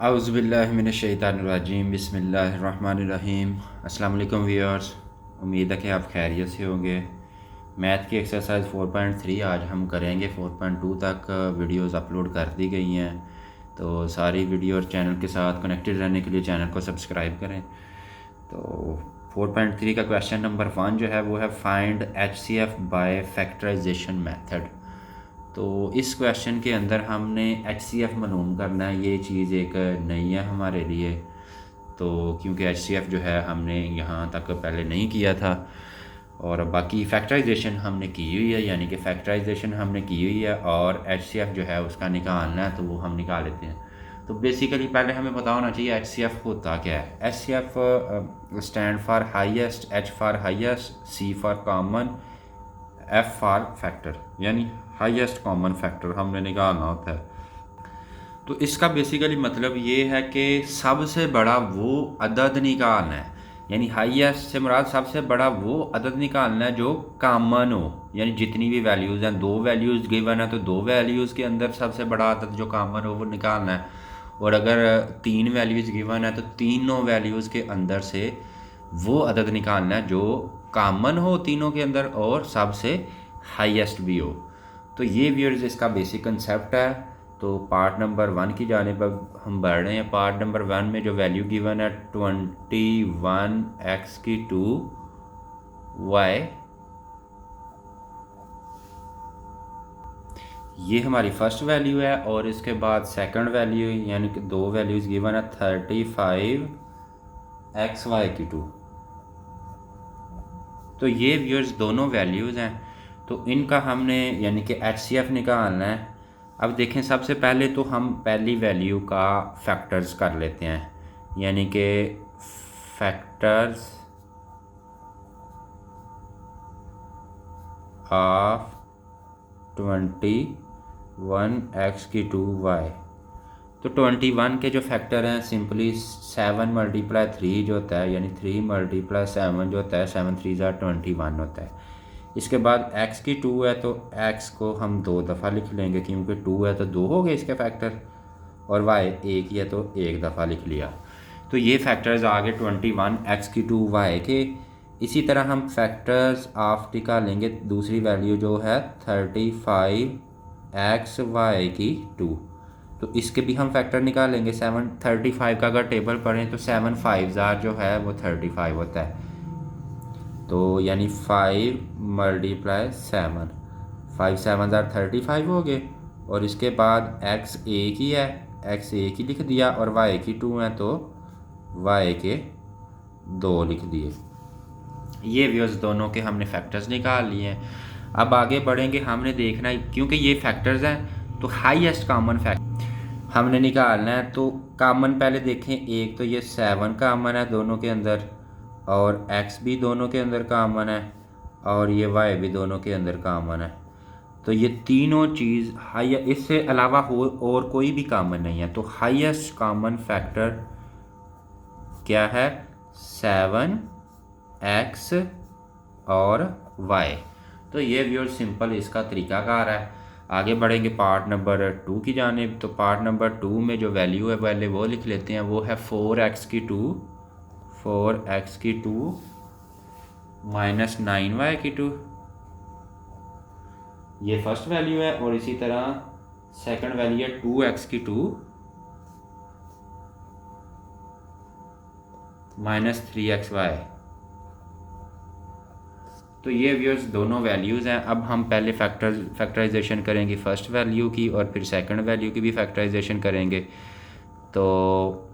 औज़ुबिल्लाहिमिनश्शैतानिर्रजीम बिस्मिल्लाहिर्रहमानिर्रहीम। अस्सलाम वालेकुम व्यूअर्स, उम्मीद है कि आप खैरियत से होंगे। मैथ की एक्सरसाइज 4.3 आज हम करेंगे। 4.2 तक वीडियोस अपलोड कर दी गई हैं, तो सारी वीडियो और चैनल के साथ कनेक्टेड रहने के लिए चैनल को सब्सक्राइब करें। तो 4.3 का क्वेश्चन नंबर 1 जो है वो है find HCF by factorization method. तो इस क्वेश्चन के अंदर हमने HCF मालूम करना है। ये चीज़ एक नई है हमारे लिए, तो क्योंकि HCF जो है हमने यहाँ तक पहले नहीं किया था, और बाकी फैक्टराइजेशन हमने की हुई है, यानी कि फैक्टराइजेशन हमने की हुई है और HCF जो है उसका निकालना है, तो वो हम निकाल लेते हैं। तो बेसिकली पहले हमें पता होना चाहिए HCF होता क्या है। HCF stand for highest, H for highest, C for common, F for factor, यानी हाईएस्ट कॉमन फैक्टर हमने निकालना होता है। तो इसका बेसिकली मतलब ये है कि सबसे बड़ा वो अदद निकालना है, यानी हाईएस्ट से मुराद सबसे बड़ा वो अदद निकालना है जो कॉमन हो, यानी जितनी भी वैल्यूज़ हैं, दो वैल्यूज़ गिवन है तो दो वैल्यूज़ के अंदर सबसे बड़ा अदद जो कॉमन हो वो निकालना है। और अगर तीन वैल्यूज़ गिवन है तो तीनों वैल्यूज़ के अंदर से वो अदद निकालना है जो कॉमन हो तीनों के अंदर और सबसे हाईएस्ट भी हो। तो ये व्यूअर्स इसका बेसिक कंसेप्ट है। तो पार्ट नंबर 1 की जानिब अब हम बढ़ रहे हैं। पार्ट नंबर 1 में जो वैल्यू गिवन है 21x की 2y, ये हमारी फर्स्ट वैल्यू है। और इसके बाद सेकंड वैल्यू, यानी कि दो वैल्यूज़ गिवन है 35xy की 2। तो ये व्यूअर्स दोनों वैल्यूज़ हैं, तो इनका हमने यानी कि HCF निकालना है। अब देखें, सबसे पहले तो हम पहली वैल्यू का फैक्टर्स कर लेते हैं, यानी कि फैक्टर्स ऑफ 21x की 2y। तो 21 के जो फैक्टर हैं सिंपली 7 मल्टीप्लाई 3 जो होता है, यानी 3 मल्टीप्लाई 7 जो होता है, 7 3 ज़ा 21 होता है। इसके बाद x की 2 है तो x को हम दो दफ़ा लिख लेंगे, क्योंकि 2 है तो दो हो गए इसके फैक्टर, और y एक ही है तो एक दफ़ा लिख लिया। तो ये फैक्टर्स आ गए 21x की 2y के। इसी तरह हम फैक्टर्स ऑफ निकालेंगे दूसरी वैल्यू जो है 35xy की 2। तो इसके भी हम फैक्टर निकालेंगे। 35 का अगर टेबल पढ़ें तो 7 5 जो है वो 35 होता है, तो यानी 5 मल्टीप्लाई 7, 5 7 35 हो गए। और इसके बाद x एक ही है, x एक ही लिख दिया, और y की 2 है तो y के 2 लिख दिए। ये व्यूअर्स दोनों के हमने फैक्टर्स निकाल लिए हैं। अब आगे बढ़ेंगे, हमने देखना है क्योंकि ये फैक्टर्स हैं तो हाईएस्ट कॉमन फैक्टर हमने निकालना है। तो कॉमन पहले देखें, एक तो ये 7 कॉमन है दोनों के अंदर, और x भी दोनों के अंदर कॉमन है, और ये y भी दोनों के अंदर कॉमन है। तो ये तीनों चीज़ हाई, इससे अलावा हो और कोई भी कॉमन नहीं है। तो हाईएस्ट कॉमन फैक्टर क्या है? 7x और y। तो ये व्यूअर सिंपल इसका तरीकाकार है। आगे बढ़ेंगे पार्ट नंबर 2 की जानिब। तो पार्ट नंबर 2 में जो वैल्यू है पहले वो लिख लेते हैं, वो है 4x की 2 माइनस 9y की 2। ये फर्स्ट वैल्यू है। और इसी तरह सेकंड वैल्यू है 2x की 2 माइनस 3xy। तो ये व्यूअर्स दोनों वैल्यूज़ हैं। अब हम पहले फैक्टराइजेशन करेंगे फर्स्ट वैल्यू की, और फिर सेकंड वैल्यू की भी फैक्टराइजेशन करेंगे। तो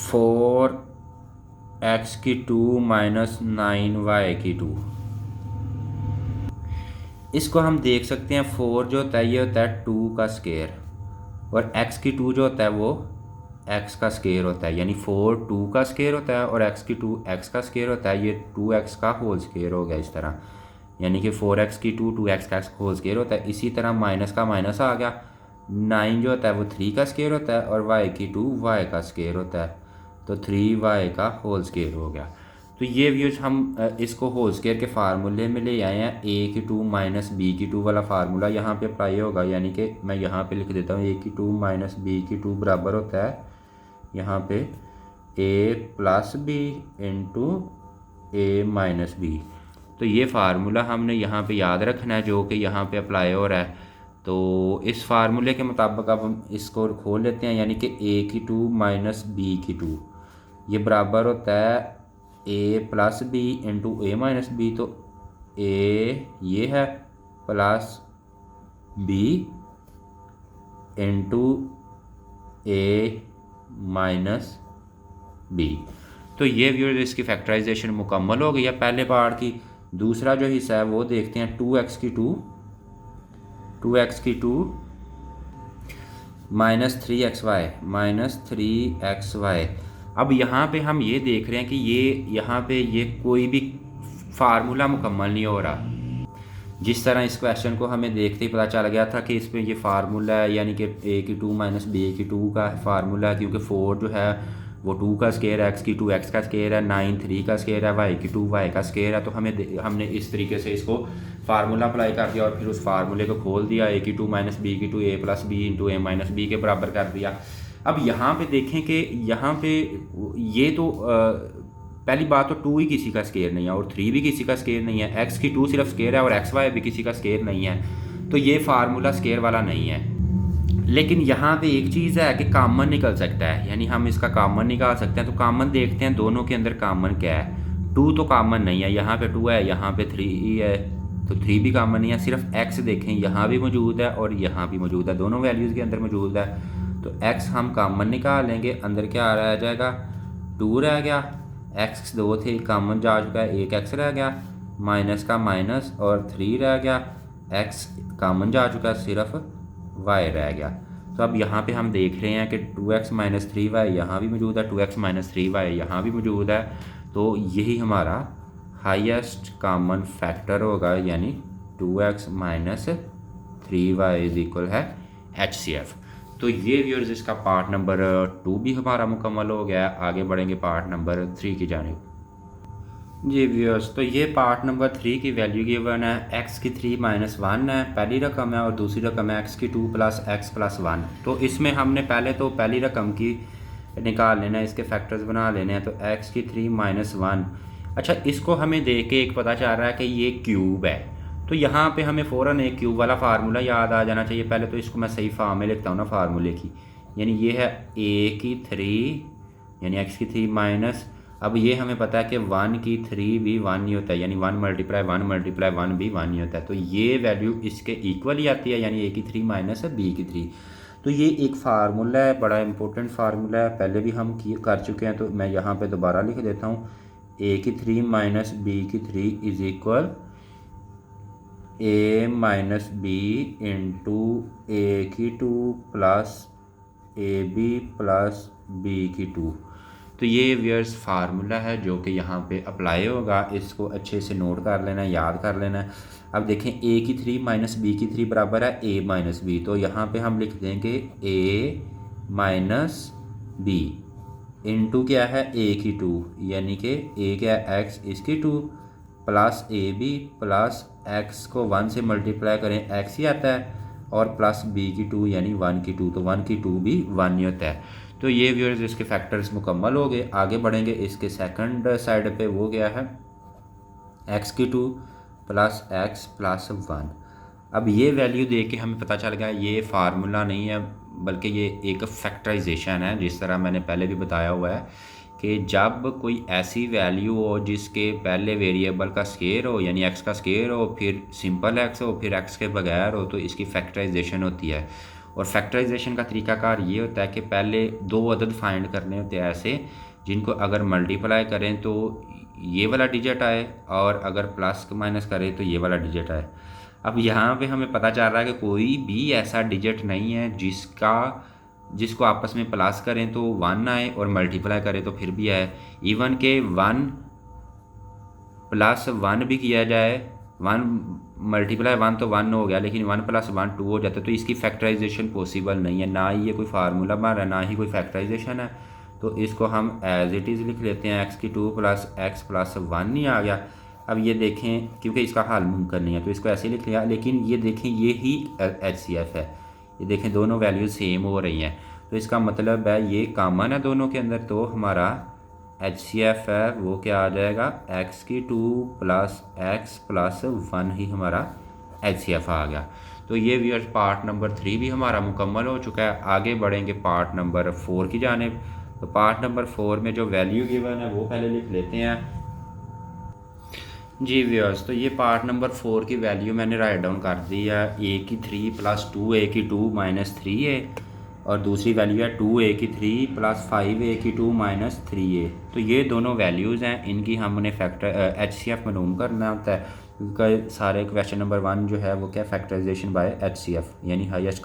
4x की 2 माइनस 9y की 2, इसको हम देख सकते हैं। 4 जो होता है ये होता है 2 का स्केयर, और x की 2 जो होता है वो x का स्केयर होता है, यानी 4 2 का स्केयर होता है और x की 2 x का स्केयर होता है। ये 2x का होल स्केयर हो गया इस तरह, यानी कि 4x की 2 2x का होल स्केयर होता है। इसी तरह माइनस का माइनस आ गया, 9 जो होता है वो 3 का स्केयर होता है, और y की 2 y का स्केयर होता है, तो 3y का होल स्केयर हो गया। तो ये व्यूज हम इसको होल स्क्वायर के फार्मूले में ले आए हैं। ए की टू माइनस बी की टू वाला फार्मूला यहाँ पे अप्लाई होगा, यानी कि मैं यहाँ पे लिख देता हूँ ए की टू माइनस बी की टू बराबर होता है यहाँ पे ए plus b into a minus B. तो ये फार्मूला हमने यहाँ पे याद रखना है जो कि यहाँ पे अप्लाई हो रहा है। तो इस फार्मूले के मुताबिक अब हम इसको खोल लेते हैं, यानी कि ए की टू माइनस बी की टू ये बराबर होता है ए plus b into a minus B. तो ए ये है plus b into a minus B. तो ये व्यूअर्स इसकी फैक्टराइजेशन मुकम्मल हो गई है पहले पार्ट की। दूसरा जो हिस्सा है वो देखते हैं। 2x की टू माइनस 3xy। अब यहाँ पे हम ये देख रहे हैं कि यहाँ पे ये कोई भी फार्मूला मुकम्मल नहीं हो रहा। जिस तरह इस क्वेश्चन को हमें देखते ही पता चल गया था कि इसमें ये फार्मूला है, यानी कि ए की टू माइनस बी की टू का फार्मूला है, क्योंकि 4 जो है वो 2 का स्केयर है, एक्स की टू एक्स का स्केयर है, 9 3 का स्केयर है, वाई की टू वाई का स्केयर है। तो हमने इस तरीके से इसको फार्मूला अप्लाई कर दिया और फिर उस फार्मूले को खोल दिया। ए की टू माइनस बी की two a plus b into a minus b के बराबर कर दिया। अब यहाँ पे देखें कि यहाँ पे ये तो पहली बात तो 2 ही किसी का स्केयर नहीं है और 3 भी किसी का स्केयर नहीं है। एक्स की टू सिर्फ स्केयर है और एक्स वाई भी किसी का स्केयर नहीं है। तो ये फार्मूला स्केयर वाला नहीं है। लेकिन यहाँ पे एक चीज़ है कि कॉमन निकल सकता है, यानी हम इसका कॉमन निकाल सकते हैं। तो कॉमन देखते हैं दोनों के अंदर कॉमन क्या है। 2 तो कॉमन नहीं है, यहाँ पे 2 है, यहाँ पे 3 है, तो 3 भी कॉमन नहीं है। सिर्फ x देखें, यहाँ भी मौजूद है और यहाँ भी मौजूद है, दोनों वैल्यूज़ के अंदर मौजूद है। तो x हम कॉमन निकाल लेंगे, अंदर क्या रह जाएगा 2 रह गया, x 2 थे कॉमन जा चुका है, एक x रह गया, माइनस का माइनस और 3 रह गया, x कॉमन जा चुका है, सिर्फ y रह गया। तो अब यहाँ पे हम देख रहे हैं कि 2x माइनस 3y यहाँ भी मौजूद है, 2x माइनस 3y यहाँ भी मौजूद है। तो यही हमारा हाईएस्ट कॉमन फैक्टर होगा, यानी 2x minus 3y is equal है HCF। तो ये व्यूअर्स इसका पार्ट नंबर 2 भी हमारा मुकम्मल हो गया है। आगे बढ़ेंगे पार्ट नंबर 3 की जानिब। जी व्यूअर्स, तो ये पार्ट नंबर 3 की वैल्यू गिवन है। x की 3 माइनस 1 है पहली रकम है और दूसरी रकम है x की 2 प्लस x प्लस 1। तो इसमें हमने पहले तो पहली रकम की निकाल लेना है, इसके फैक्टर्स बना लेने हैं। तो x की 3 माइनस 1, अच्छा इसको हमें देख के एक पता चल रहा है कि ये क्यूब है। तो यहाँ पे हमें फ़ौरन एक क्यूब वाला फार्मूला याद आ जाना चाहिए। पहले तो इसको मैं सही फॉर्म में लिखता हूँ ना फार्मूले की, यानी ये है a की 3 यानी x की 3 माइनस, अब ये हमें पता है कि 1 की 3 भी 1 नहीं होता है, यानी 1 मल्टीप्लाई 1 भी 1 नहीं होता है। तो ये वैल्यू इसके इक्वल ही आती है, यानी a की 3 माइनस b की 3। तो ये एक फार्मूला है, बड़ा इंपॉर्टेंट फार्मूला है, पहले भी हम कर चुके हैं। तो मैं यहाँ पे दोबारा लिख देता हूँ, a की 3 माइनस b की 3 is equal a minus B into A की 2 plus A B plus B की 2। तो ये व्यूअर्स फार्मूला है जो कि यहाँ पे अप्लाई होगा। इसको अच्छे से नोट कर लेना है, याद कर लेना है। अब देखें a की 3 माइनस बी की 3 बराबर है a माइनस बी। तो यहाँ पे हम लिख देंगे a माइनस बी इंटू क्या है a की 2, यानी कि a क्या है x इसकी 2 plus A B plus x को 1 से मल्टीप्लाई करें x ही आता है और प्लस b की 2 यानी 1 की 2। तो 1 की 2 भी 1 नहीं होता है। तो ये व्यूअर्स इसके फैक्टर्स मुकम्मल हो गए। आगे बढ़ेंगे, इसके सेकंड साइड पे वो गया है x की 2 प्लस x प्लस 1। अब ये वैल्यू देख के हमें पता चल गया ये फार्मूला नहीं है बल्कि ये एक फैक्टराइजेशन है। जिस तरह मैंने पहले भी बताया हुआ है कि जब कोई ऐसी वैल्यू हो जिसके पहले वेरिएबल का स्केयर हो, यानी x का स्केयर हो, फिर सिंपल x हो, फिर x के बगैर हो, तो इसकी फैक्टराइजेशन होती है। और फैक्टराइजेशन का तरीकाकार ये होता है कि पहले 2 अदद फाइंड करने होते हैं ऐसे जिनको अगर मल्टीप्लाई करें तो ये वाला डिजिट आए और अगर प्लस माइनस करें तो ये वाला डिजिट आए। अब यहाँ पे हमें पता चल रहा है कि कोई भी ऐसा डिजिट नहीं है जिसको आपस में प्लस करें तो 1 आए और मल्टीप्लाई करें तो फिर भी आए। इवन के 1 प्लस 1 भी किया जाए, 1 मल्टीप्लाई 1 तो 1 हो गया, लेकिन 1 प्लस 1 2 हो जाता है। तो इसकी फैक्टराइजेशन पॉसिबल नहीं है, ना ही ये कोई फार्मूला बन रहा है, ना ही कोई फैक्टराइजेशन है। तो इसको हम एज इट इज़ लिख लेते हैं, एक्स की 2 प्लस एक्स प्लस 1 नहीं आ गया। अब ये देखें क्योंकि इसका हल मुमकिन नहीं है तो इसको ऐसे लिख लिया, लेकिन ये देखें ये ही HCF है, ये देखें दोनों वैल्यूज सेम हो रही हैं, तो इसका मतलब है ये कॉमन है दोनों के अंदर, तो हमारा HCF है वो क्या आ जाएगा, एक्स की 2 प्लस एक्स प्लस 1 ही हमारा HCF आ गया। तो ये व्यूअर्स पार्ट नंबर 3 भी हमारा मुकम्मल हो चुका है। आगे बढ़ेंगे पार्ट नंबर 4 की जानिब। तो पार्ट नंबर 4 में जो वैल्यू गिवन है वो पहले लिख लेते हैं जी व्यूअर्स। तो ये पार्ट नंबर 4 की वैल्यू मैंने राइट डाउन कर दी है, ए की 3 प्लस 2a की 2 माइनस 3a, और दूसरी वैल्यू है 2a की 3 प्लस 5a की 2 माइनस 3a। तो ये दोनों वैल्यूज़ हैं, इनकी हमने फैक्टर HCF मालूम करना होता है, क्योंकि सारे क्वेश्चन नंबर 1 जो है वो क्या फैक्टराइजेशन बाय HCF यानी हाईएस्ट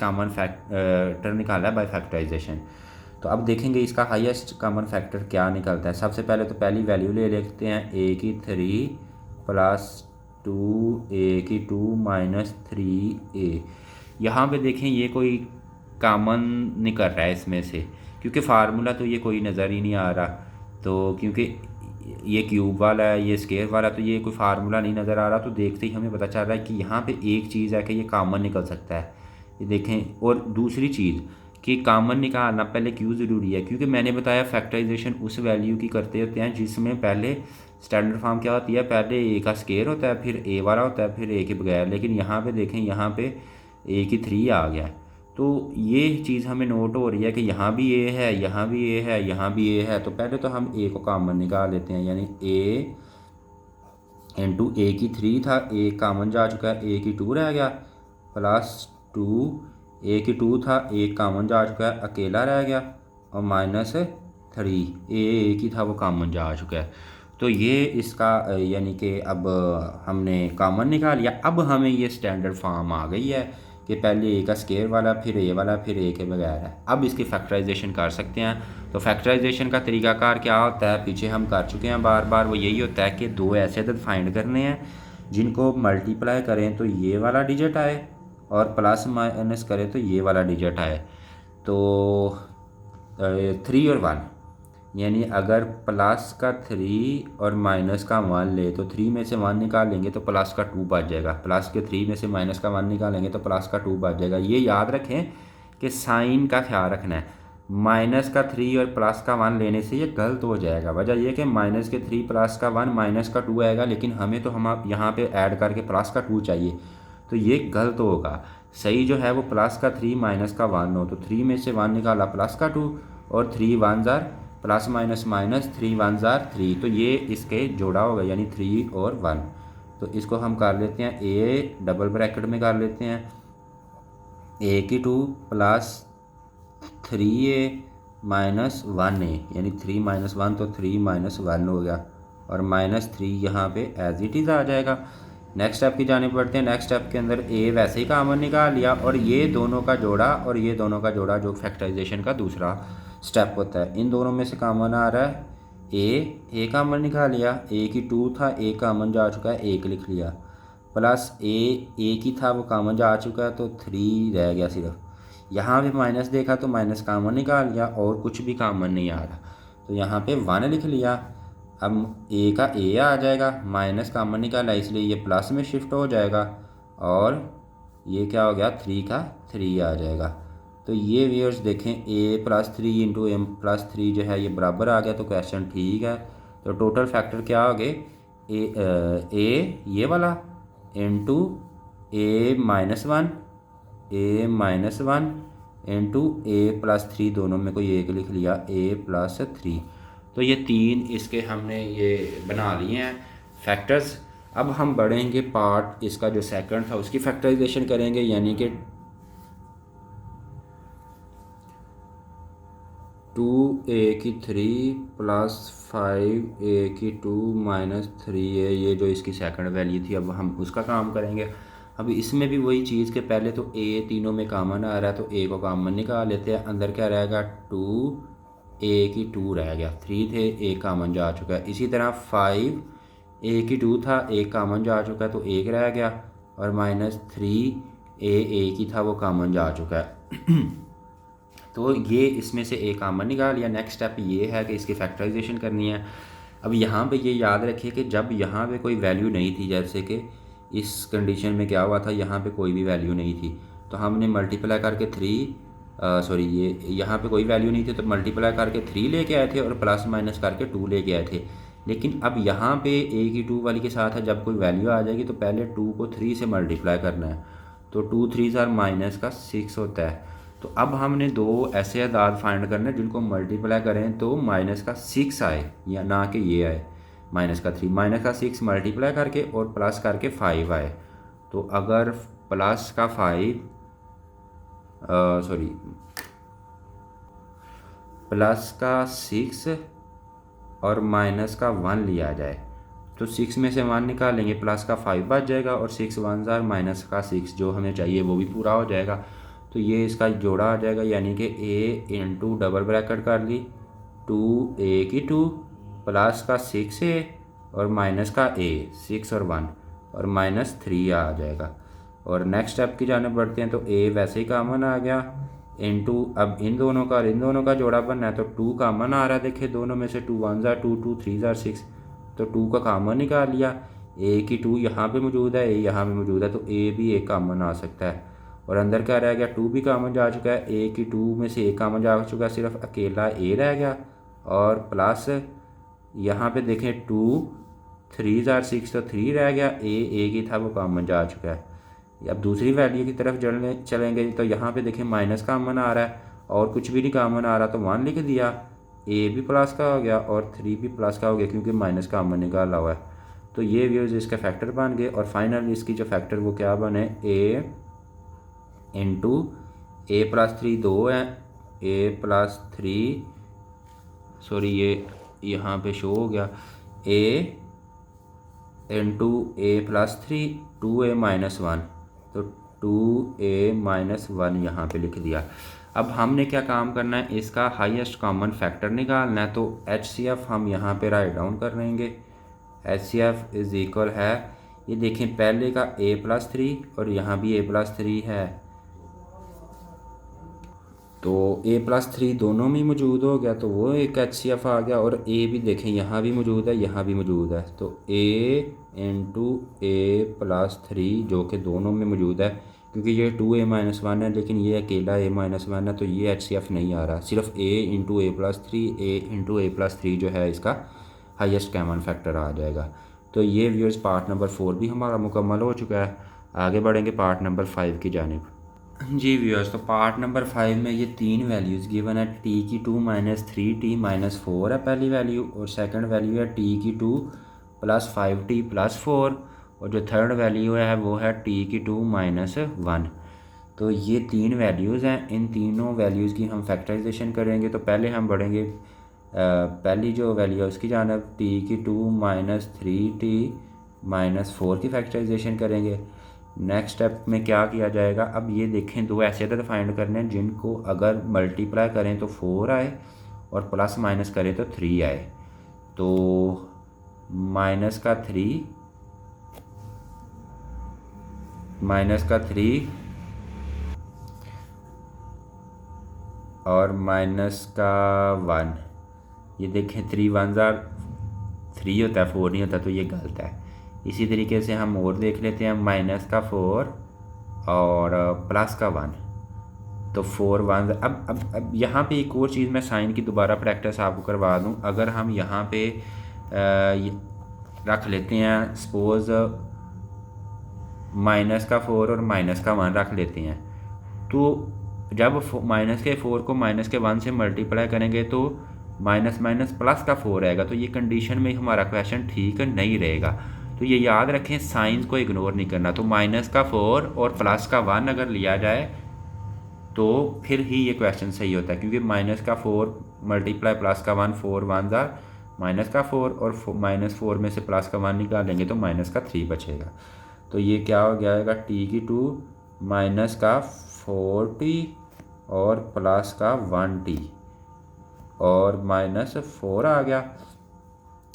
कॉमन फैक्टर निकाला है बाय फैक्टराइजेशन। तो अब देखेंगे इसका हाईएस्ट कॉमन फैक्टर क्या निकलता है। सबसे पहले तो पहली वैल्यू ले लेते हैं, a की 3 प्लस 2a की 2 माइनस 3a। यहाँ पे देखें ये कोई कॉमन नहीं कर रहा है इसमें से, क्योंकि फार्मूला तो ये कोई नज़र ही नहीं आ रहा। तो क्योंकि ये क्यूब वाला है, ये स्केयर वाला, तो ये कोई फार्मूला नहीं नज़र आ रहा, तो देखते ही हमें पता चल रहा है कि यहाँ पे एक चीज़ है कि ये कॉमन निकल सकता है, ये देखें। और दूसरी चीज़ कि कॉमन निकालना पहले क्यों ज़रूरी है, क्योंकि मैंने बताया फैक्टराइजेशन उस वैल्यू की करते होते हैं जिसमें पहले स्टैंडर्ड फॉर्म क्या होती है, पहले ए का स्केयर होता है, फिर ए वाला होता है, फिर ए के बगैर। लेकिन यहाँ पे देखें, यहाँ पे ए की 3 आ गया, तो ये चीज़ हमें नोट हो रही है कि यहाँ भी ए है, यहाँ भी ए है, यहाँ भी ए है। तो पहले तो हम ए को कॉमन निकाल लेते हैं, यानी ए इंटू ए की 3 था, ए कॉमन जा चुका है, ए की 2 रह गया, प्लस 2 ए की 2 था, ए कॉमन जा चुका है, अकेला रह गया, और माइनस 3 ए की था वो कॉमन जा चुका है। तो ये इसका यानी कि अब हमने कॉमन निकाल लिया। अब हमें ये स्टैंडर्ड फॉर्म आ गई है कि पहले ए का स्केयर वाला, फिर ए वाला, फिर ए के बगैर है। अब इसकी फैक्टराइजेशन कर सकते हैं। तो फैक्टराइजेशन का तरीकाकार क्या होता है, पीछे हम कर चुके हैं बार बार, वो यही होता है कि दो ऐसे अदद फाइंड करने हैं जिनको मल्टीप्लाई करें तो ये वाला डिजिट आए, और प्लस माइनस करें तो ये वाला डिजिट आए। तो 3 और 1, यानी अगर प्लस का 3 और माइनस का 1 ले तो 3 में से 1 निकालेंगे तो प्लस का 2 बच जाएगा, प्लस के 3 में से माइनस का 1 निकालेंगे तो प्लस का 2 बच जाएगा। ये याद रखें कि साइन का ख्याल रखना है। माइनस का 3 और प्लस का 1 लेने से ये गलत हो जाएगा। वजह यह कि माइनस के 3 प्लस का 1 माइनस का 2 आएगा, लेकिन हमें तो हम यहाँ पे ऐड करके प्लस का 2 चाहिए, तो ये गलत होगा। सही जो है वो प्लस का 3 माइनस का 1 हो, तो 3 में से 1 निकाला प्लस का 2, और 3 1 jar plus minus minus, 3 1 jar 3, तो ये इसके जोड़ा होगा, यानी 3 और 1। तो इसको हम कर लेते हैं, ए डबल ब्रैकेट में कर लेते हैं, ए की 2 प्लस 3a माइनस 1a, यानी 3 माइनस 1 तो 3 माइनस 1 हो गया, और माइनस 3 यहाँ पे एज इट इज़ आ जाएगा। नेक्स्ट स्टेप की जाने पड़ते हैं। नेक्स्ट स्टेप के अंदर ए वैसे ही कॉमन निकाल लिया, और ये दोनों का जोड़ा और ये दोनों का जोड़ा जो फैक्टराइजेशन का दूसरा स्टेप होता है, इन दोनों में से कॉमन आ रहा है ए कॉमन निकाल लिया, ए की 2 था, ए कॉमन जा चुका है, 1 लिख लिया, प्लस ए की था वो कॉमन जा चुका है, तो 3 रह गया सिर्फ। यहाँ पे माइनस देखा तो माइनस कॉमन निकाल लिया, और कुछ भी कॉमन नहीं आ रहा, तो यहाँ पे 1 लिख लिया। अब ए का ए आ जाएगा, माइनस कॉमन निकाला इसलिए ये प्लस में शिफ्ट हो जाएगा, और ये क्या हो गया, 3 का 3 आ जाएगा। तो ये व्यूअर्स देखें, ए प्लस 3 इंटू एम प्लस 3 जो है ये बराबर आ गया, तो क्वेश्चन ठीक है। तो टोटल फैक्टर क्या हो गए, ए ये वाला into a minus 1 into A plus 3, दोनों में कोई एक लिख लिया, ए प्लस 3। तो ये 3 इसके हमने ये बना लिए हैं फैक्टर्स। अब हम बढ़ेंगे पार्ट इसका जो सेकंड था उसकी फैक्टराइजेशन करेंगे, यानी कि 2a की 3 प्लस 5a की 2 माइनस 3a, ये जो इसकी सेकंड वैल्यू थी, अब हम उसका काम करेंगे। अब इसमें भी वही चीज़ के पहले तो a तीनों में कॉमन आ रहा है, तो a को कॉमन निकाल लेते हैं। अंदर क्या रहेगा, 2a की 2 रह गया, 3 थे, a कॉमन जा चुका है। इसी तरह 5a की 2 था, a कॉमन जा चुका है, तो 1 रह गया, और माइनस 3a की था वो कॉमन जा चुका है। तो ये इसमें से ए कामन निकाल लिया। नेक्स्ट स्टेप ये है कि इसकी फैक्टराइजेशन करनी है। अब यहाँ पे ये याद रखिए कि जब यहाँ पे कोई वैल्यू नहीं थी, जैसे कि इस कंडीशन में क्या हुआ था, यहाँ पे कोई भी वैल्यू नहीं थी तो हमने मल्टीप्लाई करके ये यहाँ पे कोई वैल्यू नहीं थी तो मल्टीप्लाई करके 3 लेके आए थे और प्लस माइनस करके 2 लेके आए थे। लेकिन अब यहाँ पे ए की 2 वाली के साथ है, जब कोई वैल्यू आ जाएगी तो पहले 2 को 3 से मल्टीप्लाई करना है, तो 2 3 माइनस का 6 होता है। तो अब हमने दो ऐसे अदाद फाइंड करने जिनको मल्टीप्लाई करें तो माइनस का 6 आए, या ना कि ये आए माइनस का 3, माइनस का 6 मल्टीप्लाई करके और प्लस करके 5 आए। तो अगर प्लस का 5 प्लस का 6 और माइनस का 1 लिया जाए तो 6 में से 1 निकालेंगे, प्लस का 5 बच जाएगा और 6 1 जार माइनस का 6 जो हमें चाहिए वो भी पूरा हो जाएगा। तो ये इसका जोड़ा आ जाएगा, यानी कि a इंटू डबल ब्रैकेट कर ली 2a की 2 प्लस का 6a और माइनस का a 6 और 1 और माइनस 3 आ जाएगा। और नेक्स्ट स्टेप की जाने बढ़ते हैं तो a वैसे ही कामन आ गया इंटू, अब इन दोनों का जोड़ा बनना है तो 2 कामन आ रहा है, देखिए दोनों में से 2 1 जार 2 2 3 जार 6, तो 2 का कामन निकाल लिया। a की 2 यहाँ पे मौजूद है, a यहाँ पे मौजूद है तो a भी एक कामन आ सकता है। और अंदर क्या रह गया, 2 भी कामन जा चुका है, a की 2 में से एक कामन जा चुका है, सिर्फ अकेला a रह गया। और प्लस यहाँ पे देखें 2 3 जार 6 तो 3 रह गया, a की था वो कामन जा चुका है। अब दूसरी वैल्यू की तरफ चलेंगे तो यहाँ पे देखें माइनस कामन आ रहा है और कुछ भी नहीं कामन आ रहा तो 1 लिख दिया, a भी प्लस का हो गया और 3 भी प्लस का हो गया क्योंकि माइनस कामन निकाला हुआ है। तो ये व्यूज़ इसके फैक्टर बन गए और फाइनली इसकी जो फैक्टर वो क्या बने, a इंटू ए प्लस 3 2 है, a प्लस 3 ये यहाँ पे शो हो गया, a into A plus 3 2a minus 1, तो 2a माइनस 1 यहाँ पे लिख दिया। अब हमने क्या काम करना है, इसका हाईएस्ट कॉमन फैक्टर निकालना है। तो HCF हम यहाँ पे राइट डाउन कर लेंगे, HCF इज़ इक्वल है, ये देखें पहले का a प्लस 3 और यहाँ भी a प्लस 3 है, तो a प्लस 3 दोनों में मौजूद हो गया तो वो एक HCF आ गया। और a भी देखें यहाँ भी मौजूद है, यहाँ भी मौजूद है, तो a इंटू ए प्लस 3 जो कि दोनों में मौजूद है, क्योंकि ये 2a माइनस 1 है लेकिन ये अकेला a माइनस 1 है तो ये HCF नहीं आ रहा, सिर्फ a into A plus 3, a into A plus 3 जो है इसका हाईएस्ट कॉमन फैक्टर आ जाएगा। तो ये व्यूअर्स पार्ट नंबर 4 भी हमारा मुकम्मल हो चुका है। आगे बढ़ेंगे पार्ट नंबर 5 की जानिब। जी व्यूअर्स, तो पार्ट नंबर 5 में ये 3 वैल्यूज़ गिवन है, t की 2 माइनस 3t माइनस 4 है पहली वैल्यू, और सेकंड वैल्यू है t की 2 प्लस 5t प्लस 4, और जो थर्ड वैल्यू है वो है t की 2 माइनस 1। तो ये 3 वैल्यूज़ हैं, इन तीनों वैल्यूज़ की हम फैक्टराइजेशन करेंगे। तो पहले हम बढ़ेंगे पहली जो वैल्यू है उसकी जानब, t की 2 माइनस 3t माइनस 4 की फैक्टराइजेशन करेंगे। नेक्स्ट स्टेप में क्या किया जाएगा, अब ये देखें दो ऐसे अदद फाइंड करने हैं जिनको अगर मल्टीप्लाई करें तो 4 आए और प्लस माइनस करें तो 3 आए। तो माइनस का 3 और माइनस का 1, ये देखें 3 1 जार 3 होता है, 4 नहीं होता, तो ये गलत है। इसी तरीके से हम और देख लेते हैं, माइनस का 4 और प्लस का 1, तो 4 1। अब यहाँ पे एक और चीज़ मैं साइन की दोबारा प्रैक्टिस आपको करवा दूँ। अगर हम यहाँ पे रख लेते हैं सपोज़ माइनस का 4 और माइनस का 1 रख लेते हैं, तो जब माइनस के 4 को माइनस के 1 से मल्टीप्लाई करेंगे तो माइनस माइनस प्लस का 4 आएगा, तो ये कंडीशन में हमारा क्वेश्चन ठीक नहीं रहेगा। तो ये याद रखें, साइंस को इग्नोर नहीं करना। तो माइनस का 4 और प्लस का 1 अगर लिया जाए तो फिर ही ये क्वेश्चन सही होता है, क्योंकि माइनस का 4 मल्टीप्लाई प्लस का 1, 4 1 जार माइनस का 4 और माइनस 4 में से प्लस का 1 निकालेंगे तो माइनस का 3 बचेगा। तो ये क्या हो जाएगा, t की 2 माइनस का 4t और प्लस का 1t और माइनस 4 आ गया।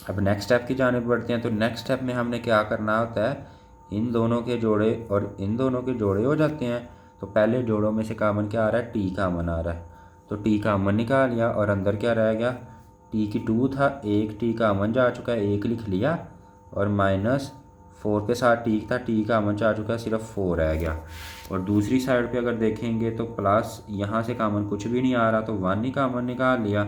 अब नेक्स्ट स्टेप की जानिब बढ़ते हैं। तो नेक्स्ट स्टेप में हमने क्या करना होता है, इन दोनों के जोड़े और इन दोनों के जोड़े हो जाते हैं। तो पहले जोड़ों में से कॉमन क्या आ रहा है, t कॉमन आ रहा है, तो टी कामन निकाल लिया और अंदर क्या रह गया, टी की 2 था, एक टी कामन जा चुका है, एक लिख लिया, और -4 के साथ टी था, टी कामन जा चुका है, सिर्फ 4 रह गया। और दूसरी साइड पे अगर देखेंगे तो प्लस यहाँ से कामन कुछ भी नहीं आ रहा, तो 1 ही कामन निकाल लिया,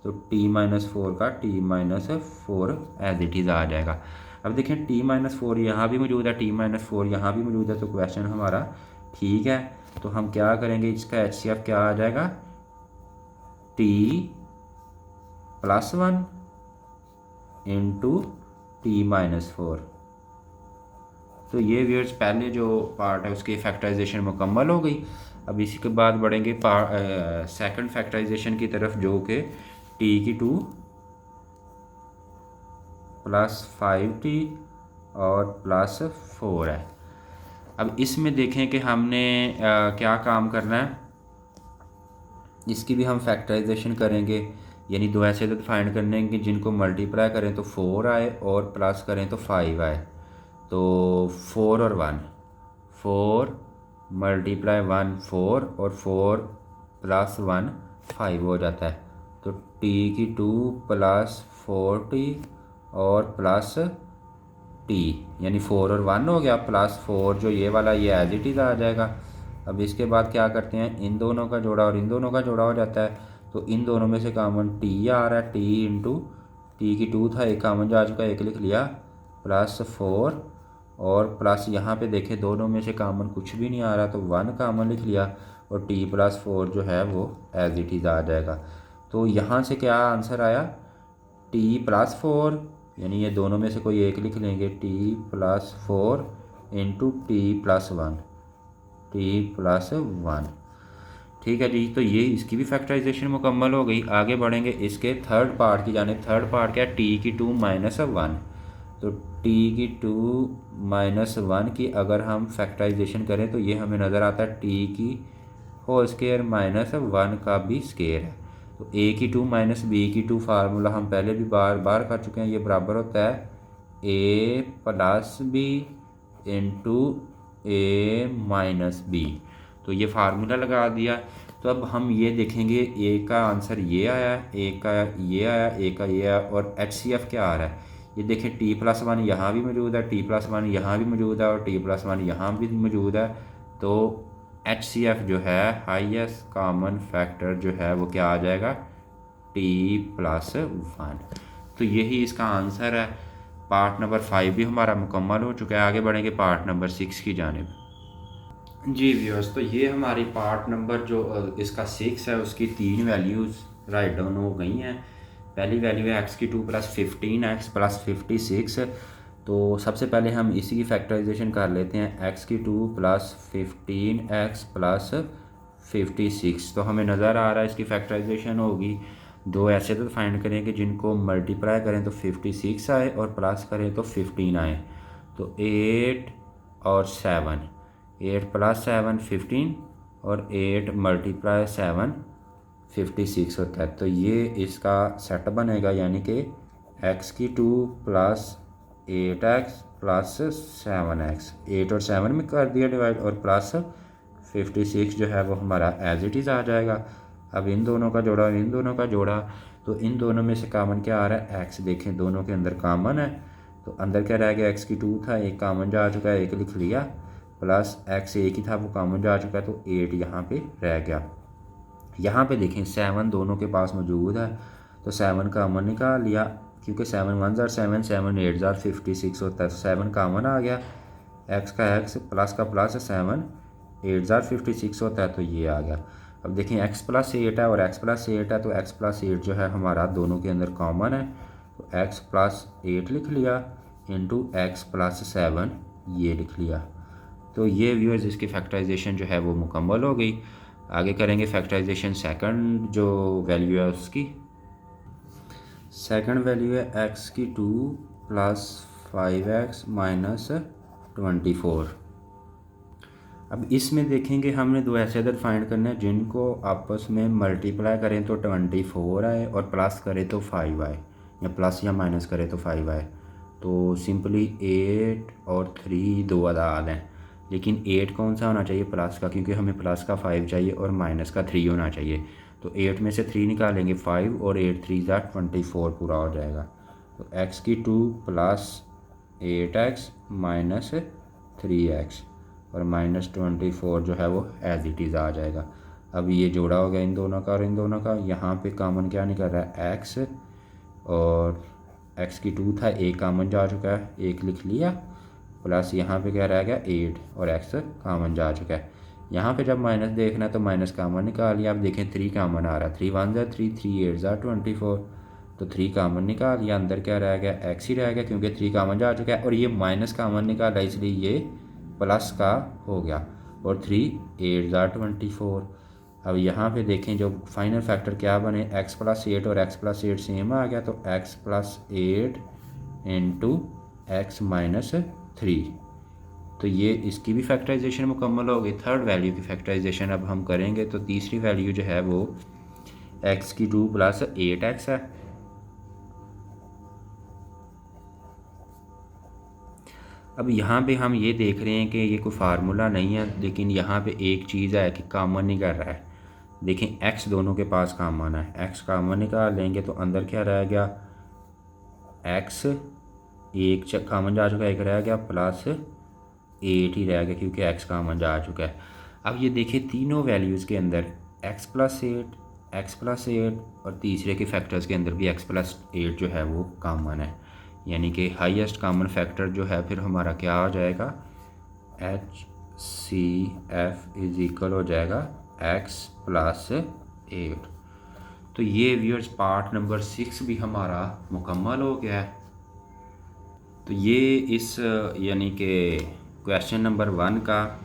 तो t-4 का t-4 एज इट इज़ आ जाएगा। अब देखें t-4 यहाँ भी मौजूद है, t-4 यहाँ भी मौजूद है, तो क्वेश्चन हमारा ठीक है। तो हम क्या करेंगे, इसका HCF क्या आ जाएगा, t+1 इंटू t-4। तो ये व्यूअर्स पहले जो पार्ट है उसकी फैक्टराइजेशन मुकम्मल हो गई। अब इसी के बाद बढ़ेंगे सेकंड फैक्टराइजेशन की तरफ, जो कि t की 2 + 5t और +4 है। अब इसमें देखें कि हमने क्या काम करना है, इसकी भी हम फैक्टराइजेशन करेंगे, यानी दो ऐसे तो फाइंड करने हैं कि जिनको मल्टीप्लाई करें तो 4 आए और प्लस करें तो 5 आए। तो 4 और 1, 4 × 1 4 और 4 + 1 5 हो जाता है। तो t की 2 + 4t और +t, यानी 4 और 1 हो गया, +4 जो ये वाला ये एज इट इज़ आ जाएगा। अब इसके बाद क्या करते हैं, इन दोनों का जोड़ा और इन दोनों का जोड़ा हो जाता है, तो इन दोनों में से कामन t आ रहा है, t इंटू टी की 2 था, एक कामन जा चुका है, एक लिख लिया, +4 और प्लस यहाँ पे देखें दोनों में से कामन कुछ भी नहीं आ रहा, तो 1 कामन लिख लिया, और t+4 जो है वो एज इट इज़ आ जाएगा। तो यहाँ से क्या आंसर आया, t+4, यानी ये दोनों में से कोई एक लिख लेंगे, t+4 इंटू t+1, t+1। ठीक है जी, तो ये इसकी भी फैक्टराइजेशन मुकम्मल हो गई। आगे बढ़ेंगे इसके थर्ड पार्ट की जाने। थर्ड पार्ट क्या है, t की 2 - 1। तो t की 2 - 1 की अगर हम फैक्टराइजेशन करें तो ये हमें नज़र आता है t की होल स्केयर -1 का भी स्केयर है। तो a की 2 - b की 2 फार्मूला हम पहले भी बार बार कर चुके हैं, ये बराबर होता है a + b into a - b। तो ये फार्मूला लगा दिया। तो अब हम ये देखेंगे, ए का आंसर ये आया, ए का ये आया, ए का ये आया, और HCF क्या आ रहा है, ये देखें t+1 यहाँ भी मौजूद है, t+1 यहाँ भी मौजूद है, और t+1 यहाँ भी मौजूद है। तो HCF जो है, हाईएस्ट कॉमन फैक्टर जो है वो क्या आ जाएगा, t+1। तो यही इसका आंसर है। पार्ट नंबर 5 भी हमारा मुकम्मल हो चुका है। आगे बढ़ेंगे पार्ट नंबर 6 की जानिब। जी व्यूअर्स, तो ये हमारी पार्ट नंबर जो इसका 6 है उसकी 3 वैल्यूज़ राइट डाउन हो गई हैं। पहली वैल्यू है x की 2 + 15x + 56। तो सबसे पहले हम इसी की फैक्टराइजेशन कर लेते हैं, x की 2 + 15x + 56। तो हमें नज़र आ रहा है इसकी फैक्टराइजेशन होगी। दो ऐसे तो फाइंड करें कि जिनको मल्टीप्लाई करें तो 56 आए और प्लस करें तो 15 आए। तो 8 और 7, 8 + 7 15, और 8 × 7 56 होता है। तो ये इसका सेट बनेगा, यानी कि x की 2 + 8x + 7x, 8 और 7 में कर दिया डिवाइड, और +56 जो है वो हमारा एज इट इज़ आ जाएगा। अब इन दोनों का जोड़ा और इन दोनों का जोड़ा, तो इन दोनों में से कामन क्या आ रहा है, x। देखें दोनों के अंदर कामन है, तो अंदर क्या रह गया, x की 2 था, एक कामन जा चुका है, एक लिख लिया, प्लस x एक ही था वो कामन जा चुका है, तो 8 यहाँ पे रह गया। यहाँ पे देखें 7 दोनों के पास मौजूद है, तो 7 कामन निकाल लिया, क्योंकि 7 1 ज़ार 7, 7 8 ज़ार 56 होता है, तो 7 कामन आ गया, x का x प्लस का प्लस 7 8 ज़ार 56 होता है, तो ये आ गया। अब देखें x + 8 है और x + 8 है, तो x + 8 जो है हमारा दोनों के अंदर कॉमन है, तो x + 8 लिख लिया इंटू x + 7 ये लिख लिया। तो ये व्यूअर्स इसकी फैक्टराइजेशन जो है वो मुकम्मल हो गई। आगे करेंगे फैक्टराइजेशन सेकंड जो वैल्यू है उसकी। सेकंड वैल्यू है x की 2 + 5x - 24। अब इसमें देखेंगे हमने दो ऐसे अदद फाइंड करने हैं जिनको आपस में मल्टीप्लाई करें तो 24 आए और प्लस करें तो 5 आए, या प्लस या माइनस करें तो 5 आए। तो सिंपली 8 और 3 दो अदाद हैं, लेकिन 8 कौन सा होना चाहिए, प्लस का, क्योंकि हमें प्लस का 5 चाहिए और माइनस का 3 होना चाहिए। तो 8 में से 3 निकालेंगे 5 और 8 3 ज़ा 24 पूरा हो जाएगा। तो x की 2 प्लस 8x माइनस 3x और माइनस 24 जो है वो एज इट इज़ आ जाएगा। अब ये जोड़ा हो गया इन दोनों का और इन दोनों का। यहाँ पे कॉमन क्या निकल रहा है x, और x की 2 था, एक कॉमन जा चुका है, एक लिख लिया, प्लस यहाँ पे क्या रह गया 8 और x कॉमन जा चुका है। यहाँ पे जब माइनस देखना है तो माइनस कॉमन निकाल लिया। आप देखें 3 कॉमन आ रहा है, 3 1 ज़ा 3, 3 8 ज़ा 24, तो 3 कॉमन निकाल लिया। अंदर क्या रह गया x ही रह गया क्योंकि 3 कॉमन जा चुका है, और ये माइनस कॉमन निकाला इसलिए ये प्लस का हो गया, और 3 8 ज़ा 24। अब यहाँ पे देखें जो फाइनल फैक्टर क्या बने, x प्लस 8 और x प्लस 8 सेम आ गया, तो x plus 8 into x minus 3। तो ये इसकी भी फैक्टराइजेशन मुकम्मल हो गई। थर्ड वैल्यू की फैक्टराइजेशन अब हम करेंगे, तो तीसरी वैल्यू जो है वो x की 2 प्लस 8x है। अब यहाँ पे हम ये देख रहे हैं कि ये कोई फार्मूला नहीं है, लेकिन यहाँ पे एक चीज़ है कि कॉमन नहीं कर रहा है। देखें x दोनों के पास कॉमन है, x कॉमन निकाल लेंगे तो अंदर क्या रह गया x, एक कॉमन जा चुका है, एक रह गया, प्लस 8 ही रह गया क्योंकि x कॉमन जा चुका है। अब ये देखिए तीनों वैल्यूज़ के अंदर x प्लस 8, x प्लस 8 और तीसरे के फैक्टर्स के अंदर भी x प्लस 8 जो है वो कॉमन है, यानी कि हाईएस्ट कॉमन फैक्टर जो है फिर हमारा क्या हो जाएगा, HCF इज इक्वल हो जाएगा x प्लस 8। तो ये व्यूअर्स पार्ट नंबर 6 भी हमारा मुकम्मल हो गया है। तो ये इस यानी कि क्वेश्चन नंबर 1 का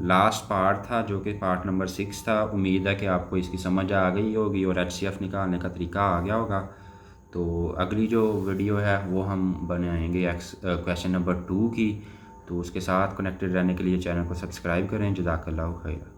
लास्ट पार्ट था, जो कि पार्ट नंबर 6 था। उम्मीद है कि आपको इसकी समझ आ गई होगी और HCF निकालने का तरीका आ गया होगा। तो अगली जो वीडियो है वो हम बनाएंगे क्वेश्चन नंबर 2 की। तो उसके साथ कनेक्टेड रहने के लिए चैनल को सब्सक्राइब करें। जज़ाकल्लाहु खैर।